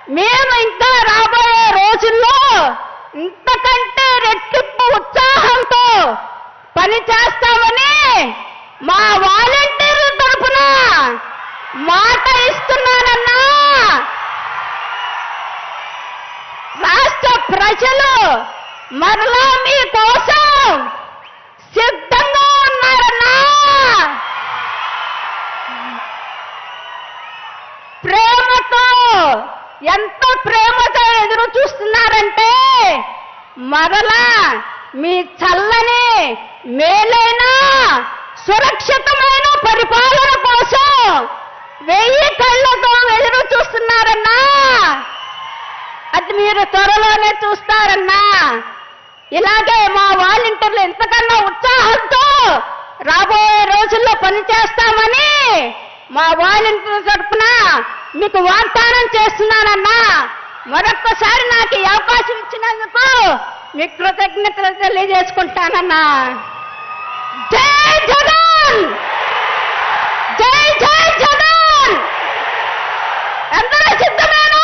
మేము ఇంకా రాబోయే రోజుల్లో ఇంతకంటే రెట్టింపు ఉత్సాహంతో పని చేస్తామని మా వాలంటీర్ల తరపున మాట ఇస్తున్నానన్నా. రాష్ట్ర ప్రజలు మరలా మీకోసం సిద్ధంగా ఉన్నారన్నా. ప్రేమతో, ఎంత ప్రేమతో ఎదురు చూస్తున్నారంటే మరలా మీ చల్లని మేలైన సురక్షితమైన పరిపాలన కోసం 1000 కళ్ళతో ఎదురు చూస్తున్నారన్నా. అది మీరు త్వరలోనే చూస్తారన్నా. ఇలాగే మా వాలంటీర్లు ఎంతకన్నా ఉత్సాహంతో రాబోయే రోజుల్లో పనిచేస్తామని మా వాలంటీర్ల తరపున మీకు వాగ్దానం చేస్తున్నానన్నా. మరొక్కసారి నాకు ఈ అవకాశం ఇచ్చినందుకు మీకు కృతజ్ఞతలు తెలియజేసుకుంటానన్నా. జై జగన్, జై జై జగన్. అందరూ సిద్ధమేనా?